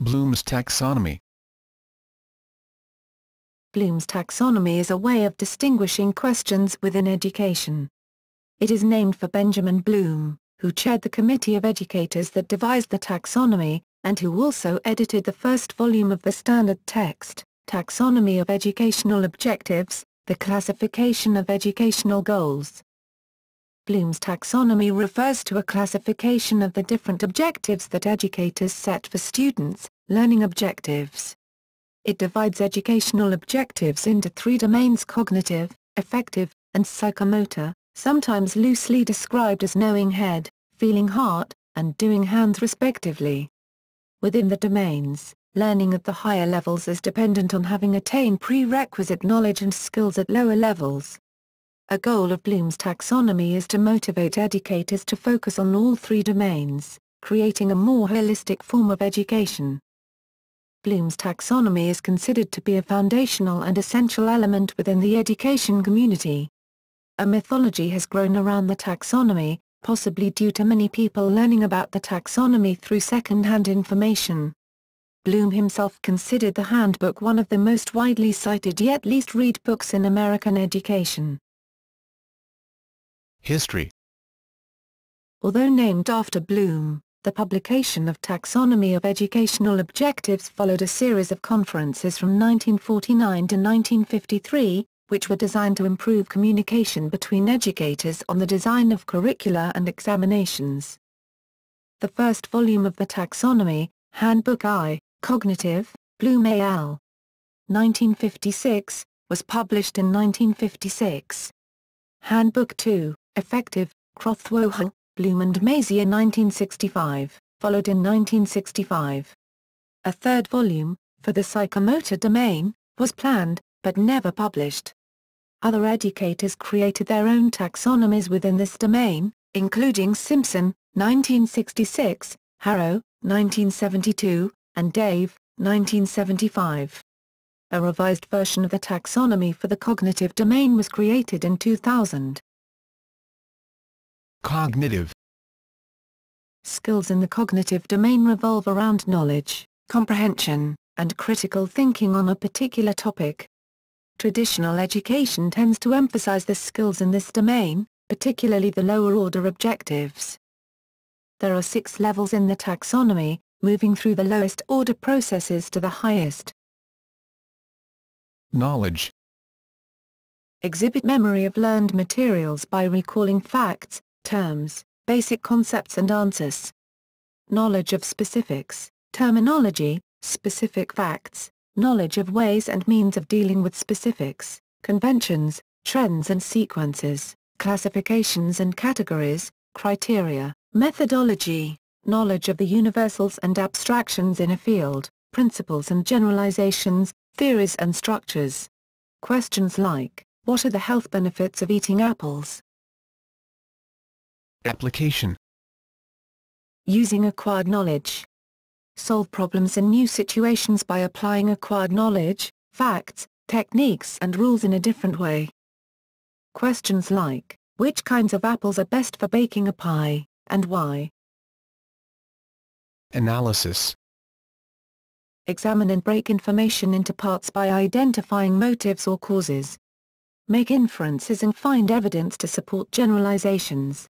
Bloom's taxonomy. Bloom's taxonomy is a way of distinguishing questions within education. It is named for Benjamin Bloom, who chaired the committee of educators that devised the taxonomy, and who also edited the first volume of the standard text, Taxonomy of Educational Objectives, the classification of educational goals. Bloom's taxonomy refers to a classification of the different objectives that educators set for students, learning objectives. It divides educational objectives into three domains: cognitive, affective, and psychomotor, sometimes loosely described as knowing head, feeling heart, and doing hands respectively. Within the domains, learning at the higher levels is dependent on having attained prerequisite knowledge and skills at lower levels. A goal of Bloom's taxonomy is to motivate educators to focus on all three domains, creating a more holistic form of education. Bloom's taxonomy is considered to be a foundational and essential element within the education community. A mythology has grown around the taxonomy, possibly due to many people learning about the taxonomy through second-hand information. Bloom himself considered the handbook one of the most widely cited yet least read books in American education. History. Although named after Bloom, the publication of Taxonomy of Educational Objectives followed a series of conferences from 1949 to 1953, which were designed to improve communication between educators on the design of curricula and examinations. The first volume of the Taxonomy, Handbook I, Cognitive, Bloom al. 1956, was published in 1956. Handbook II, Affective, Crothwohl, Bloom and Maiziere 1965, followed in 1965. A third volume, for the psychomotor domain, was planned, but never published. Other educators created their own taxonomies within this domain, including Simpson, 1966, Harrow, 1972, and Dave, 1975. A revised version of the taxonomy for the cognitive domain was created in 2000. Cognitive. Skills in the cognitive domain revolve around knowledge, comprehension, and critical thinking on a particular topic. Traditional education tends to emphasize the skills in this domain, particularly the lower-order objectives. There are 6 levels in the taxonomy, moving through the lowest-order processes to the highest. Knowledge. Exhibit memory of learned materials by recalling facts, terms, basic concepts and answers. Knowledge of specifics, terminology, specific facts, knowledge of ways and means of dealing with specifics, conventions, trends and sequences, classifications and categories, criteria, methodology, knowledge of the universals and abstractions in a field, principles and generalizations, theories and structures. Questions like, what are the health benefits of eating apples? Application. Using acquired knowledge. Solve problems in new situations by applying acquired knowledge, facts, techniques and rules in a different way. Questions like, which kinds of apples are best for baking a pie, and why? Analysis. Examine and break information into parts by identifying motives or causes. Make inferences and find evidence to support generalizations.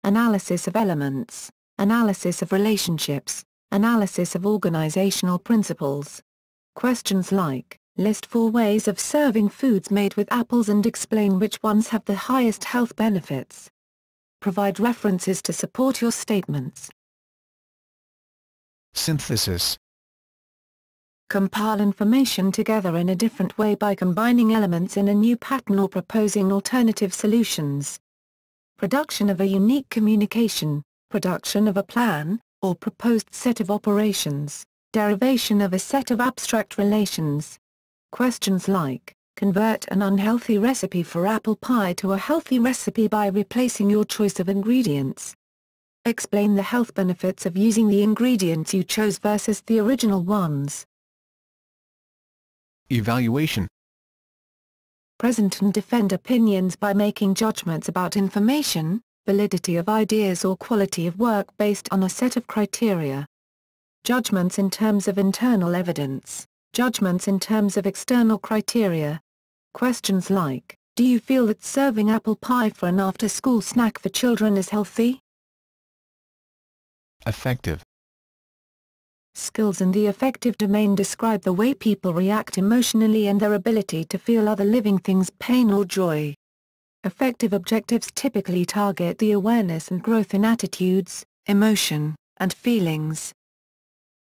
Analysis of elements, analysis of relationships, analysis of organizational principles. Questions like, list 4 ways of serving foods made with apples and explain which ones have the highest health benefits. Provide references to support your statements. Synthesis. Compile information together in a different way by combining elements in a new pattern or proposing alternative solutions. Production of a unique communication, production of a plan, or proposed set of operations, derivation of a set of abstract relations. Questions like, convert an unhealthy recipe for apple pie to a healthy recipe by replacing your choice of ingredients. Explain the health benefits of using the ingredients you chose versus the original ones. Evaluation. Present and defend opinions by making judgments about information, validity of ideas or quality of work based on a set of criteria. judgments in terms of internal evidence, judgments in terms of external criteria. Questions like, do you feel that serving apple pie for an after-school snack for children is healthy? Affective. Skills in the affective domain describe the way people react emotionally and their ability to feel other living things' pain or joy. Affective objectives typically target the awareness and growth in attitudes, emotion, and feelings.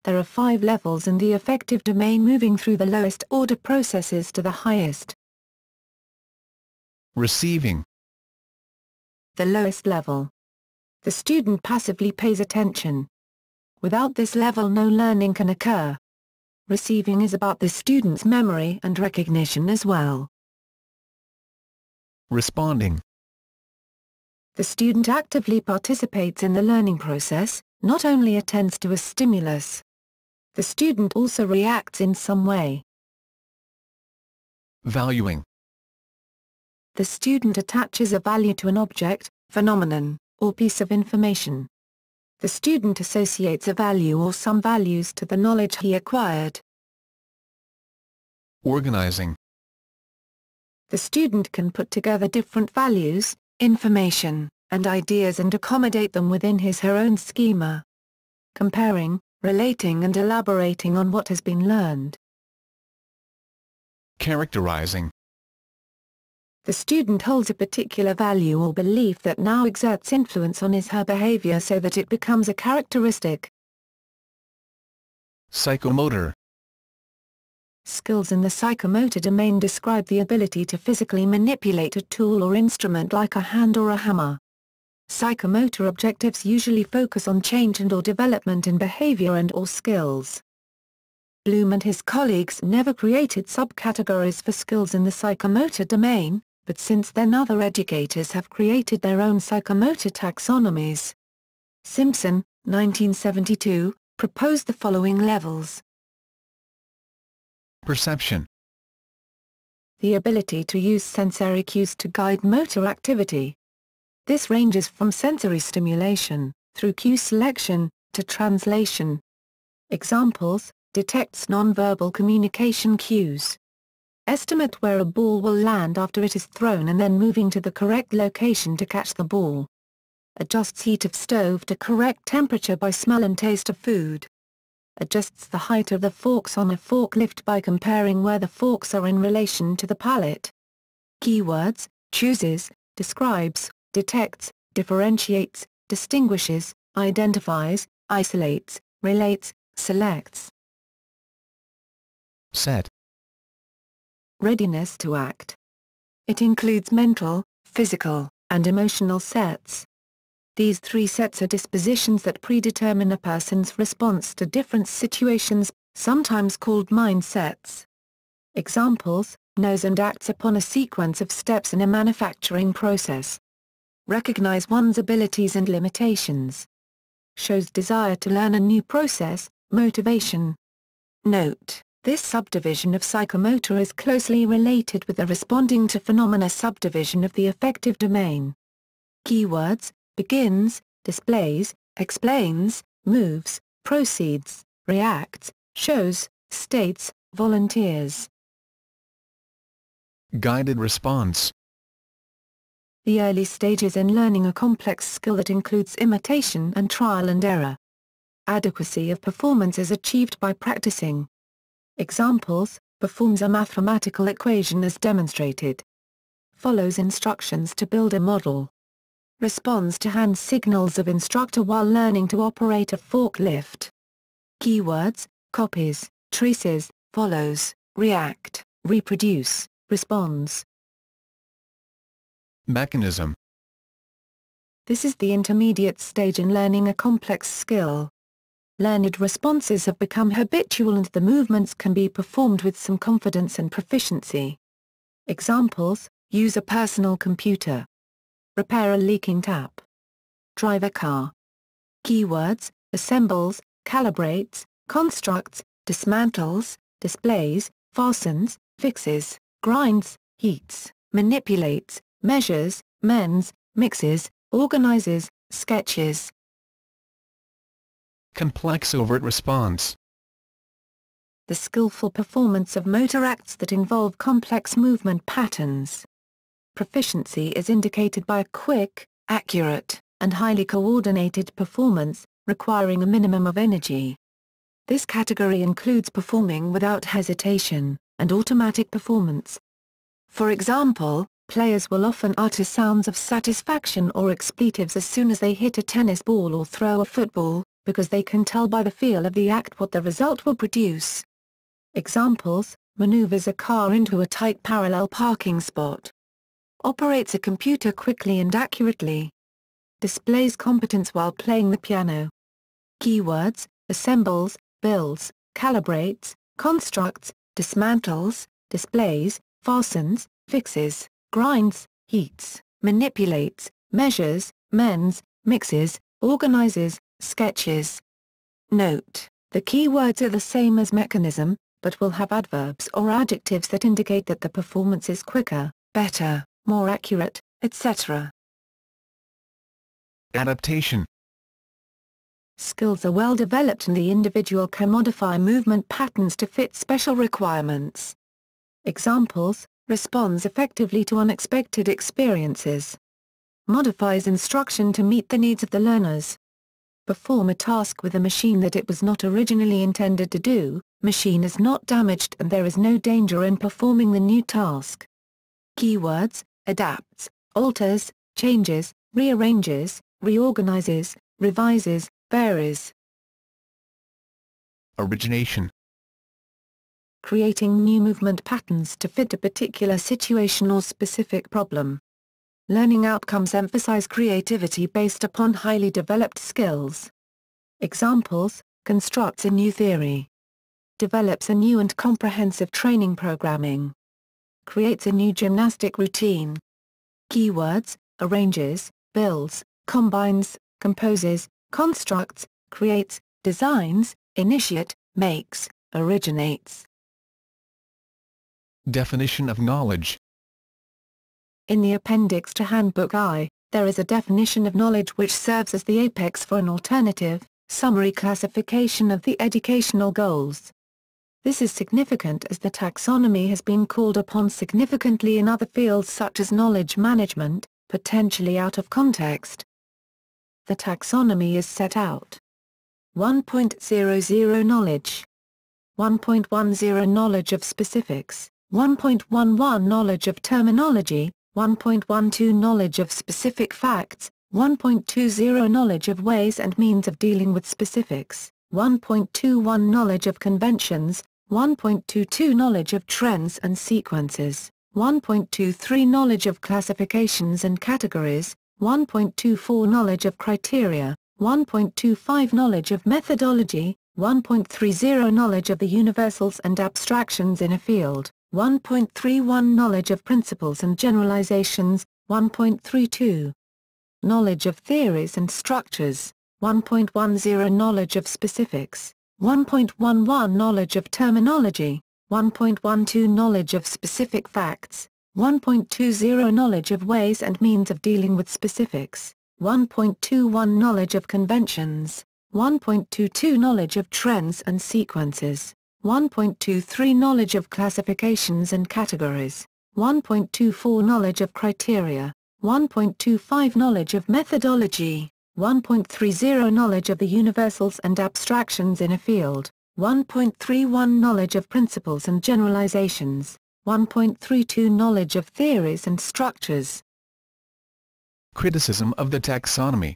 There are 5 levels in the affective domain, moving through the lowest order processes to the highest. Receiving. The lowest level. The student passively pays attention. Without this level, no learning can occur. Receiving is about the student's memory and recognition as well. Responding. The student actively participates in the learning process, not only attends to a stimulus. The student also reacts in some way. Valuing. The student attaches a value to an object, phenomenon, or piece of information. The student associates a value or some values to the knowledge he acquired. Organizing. The student can put together different values, information, and ideas and accommodate them within his/her own schema. Comparing, relating and elaborating on what has been learned. Characterizing. The student holds a particular value or belief that now exerts influence on his/her behavior so that it becomes a characteristic. Psychomotor. Skills in the psychomotor domain describe the ability to physically manipulate a tool or instrument like a hand or a hammer. Psychomotor objectives usually focus on change and/or development in behavior and/or skills. Bloom and his colleagues never created subcategories for skills in the psychomotor domain, but since then other educators have created their own psychomotor taxonomies. Simpson, 1972, proposed the following levels. Perception. The ability to use sensory cues to guide motor activity. This ranges from sensory stimulation, through cue selection, to translation. Examples: detects nonverbal communication cues. Estimate where a ball will land after it is thrown and then moving to the correct location to catch the ball. Adjusts heat of stove to correct temperature by smell and taste of food. Adjusts the height of the forks on a forklift by comparing where the forks are in relation to the pallet. Keywords: chooses, describes, detects, differentiates, distinguishes, identifies, isolates, relates, selects. Set. Readiness to act. It includes mental, physical, and emotional sets. These 3 sets are dispositions that predetermine a person's response to different situations, sometimes called mindsets. Examples: knows and acts upon a sequence of steps in a manufacturing process. Recognize one's abilities and limitations. Shows desire to learn a new process, motivation. Note: this subdivision of psychomotor is closely related with the responding to phenomena subdivision of the affective domain. Keywords: begins, displays, explains, moves, proceeds, reacts, shows, states, volunteers. Guided response. The early stages in learning a complex skill that includes imitation and trial and error. Adequacy of performance is achieved by practicing. Examples: performs a mathematical equation as demonstrated. Follows instructions to build a model. Responds to hand signals of instructor while learning to operate a forklift. Keywords: copies, traces, follows, react, reproduce, responds. Mechanism. This is the intermediate stage in learning a complex skill. Learned responses have become habitual and the movements can be performed with some confidence and proficiency. Examples: use a personal computer. Repair a leaking tap. Drive a car. Keywords: assembles, calibrates, constructs, dismantles, displays, fastens, fixes, grinds, heats, manipulates, measures, mends, mixes, organizes, sketches. Complex overt response. The skillful performance of motor acts that involve complex movement patterns. Proficiency is indicated by a quick, accurate, and highly coordinated performance, requiring a minimum of energy. This category includes performing without hesitation, and automatic performance. For example, players will often utter sounds of satisfaction or expletives as soon as they hit a tennis ball or throw a football, because they can tell by the feel of the act what the result will produce. Examples: maneuvers a car into a tight parallel parking spot. Operates a computer quickly and accurately. Displays competence while playing the piano. Keywords: assembles, builds, calibrates, constructs, dismantles, displays, fastens, fixes, grinds, heats, manipulates, measures, mends, mixes, organizes, sketches. Note: the keywords are the same as mechanism, but will have adverbs or adjectives that indicate that the performance is quicker, better, more accurate, etc. Adaptation. Skills are well developed and the individual can modify movement patterns to fit special requirements. Examples: responds effectively to unexpected experiences. Modifies instruction to meet the needs of the learners. Perform a task with a machine that it was not originally intended to do, machine is not damaged and there is no danger in performing the new task. Keywords: adapts, alters, changes, rearranges, reorganizes, revises, varies. Origination. Creating new movement patterns to fit a particular situation or specific problem. Learning outcomes emphasize creativity based upon highly developed skills. Examples: constructs a new theory. Develops a new and comprehensive training programming. Creates a new gymnastic routine. Keywords: arranges, builds, combines, composes, constructs, creates, designs, initiate, makes, originates. Definition of knowledge. In the appendix to Handbook I, there is a definition of knowledge which serves as the apex for an alternative, summary classification of the educational goals. This is significant as the taxonomy has been called upon significantly in other fields such as knowledge management, potentially out of context. The taxonomy is set out. 1.00 Knowledge. 1.10 Knowledge of specifics. 1.11 Knowledge of terminology. 1.12 Knowledge of specific facts. 1.20 Knowledge of ways and means of dealing with specifics. 1.21 Knowledge of conventions. 1.22 Knowledge of trends and sequences. 1.23 Knowledge of classifications and categories. 1.24 Knowledge of criteria. 1.25 Knowledge of methodology. 1.30 Knowledge of the universals and abstractions in a field. 1.31 Knowledge of principles and generalizations. 1.32 Knowledge of theories and structures. 1.10 Knowledge of specifics. 1.11 Knowledge of terminology. 1.12 Knowledge of specific facts. 1.20 Knowledge of ways and means of dealing with specifics. 1.21 Knowledge of conventions. 1.22 Knowledge of trends and sequences. 1.23 Knowledge of classifications and categories. 1.24 Knowledge of criteria. 1.25 Knowledge of methodology. 1.30 Knowledge of the universals and abstractions in a field. 1.31 Knowledge of principles and generalizations. 1.32 Knowledge of theories and structures. Criticism of the taxonomy.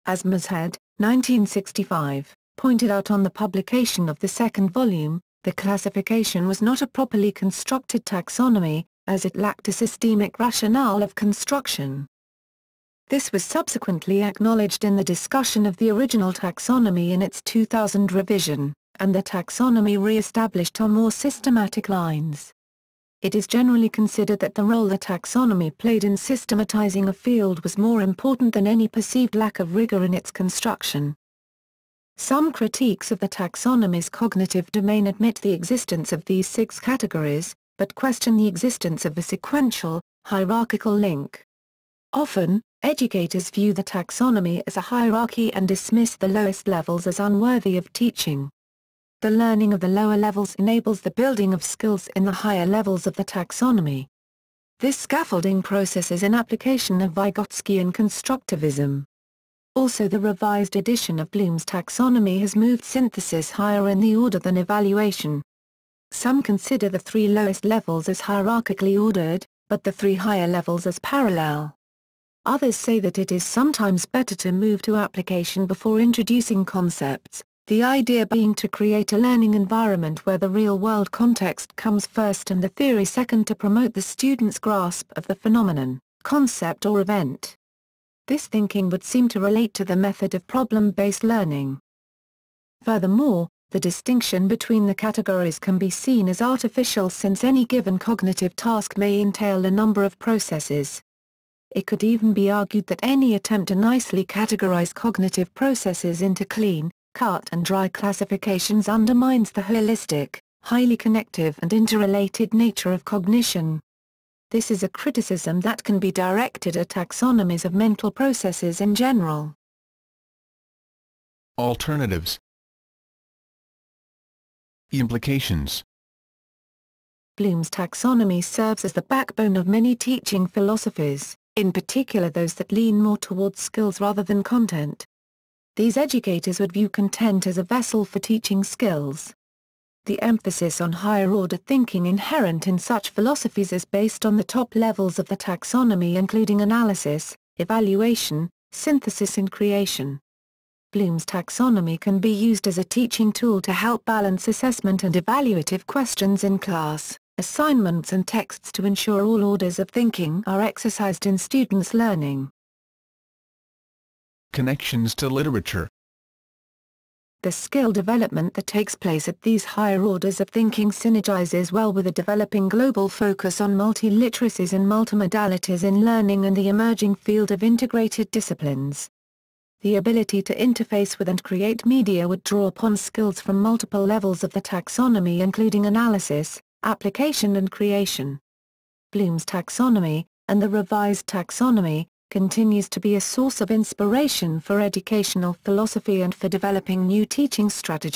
As Moorehead, 1965, pointed out on the publication of the second volume, the classification was not a properly constructed taxonomy, as it lacked a systemic rationale of construction. This was subsequently acknowledged in the discussion of the original taxonomy in its 2000 revision, and the taxonomy re-established on more systematic lines. It is generally considered that the role the taxonomy played in systematizing a field was more important than any perceived lack of rigor in its construction. Some critiques of the taxonomy's cognitive domain admit the existence of these 6 categories, but question the existence of a sequential, hierarchical link. Often, Educators view the taxonomy as a hierarchy and dismiss the lowest levels as unworthy of teaching. The learning of the lower levels enables the building of skills in the higher levels of the taxonomy. This scaffolding process is an application of Vygotskian constructivism. Also, the revised edition of Bloom's taxonomy has moved synthesis higher in the order than evaluation. Some consider the three lowest levels as hierarchically ordered, but the three higher levels as parallel. Others say that it is sometimes better to move to application before introducing concepts, the idea being to create a learning environment where the real-world context comes first and the theory second to promote the student's grasp of the phenomenon, concept or event. This thinking would seem to relate to the method of problem-based learning. Furthermore, the distinction between the categories can be seen as artificial since any given cognitive task may entail a number of processes. It could even be argued that any attempt to nicely categorize cognitive processes into clean, cut and dry classifications undermines the holistic, highly connective and interrelated nature of cognition. This is a criticism that can be directed at taxonomies of mental processes in general. Alternatives. Implications. Bloom's taxonomy serves as the backbone of many teaching philosophies, in particular those that lean more towards skills rather than content. These educators would view content as a vessel for teaching skills. The emphasis on higher-order thinking inherent in such philosophies is based on the top levels of the taxonomy including analysis, evaluation, synthesis and creation. Bloom's taxonomy can be used as a teaching tool to help balance assessment and evaluative questions in class, assignments and texts to ensure all orders of thinking are exercised in students' learning. Connections to literature. The skill development that takes place at these higher orders of thinking synergizes well with a developing global focus on multiliteracies and multimodalities in learning and the emerging field of integrated disciplines. The ability to interface with and create media would draw upon skills from multiple levels of the taxonomy including analysis, application and creation. Bloom's taxonomy, and the revised taxonomy, continues to be a source of inspiration for educational philosophy and for developing new teaching strategies.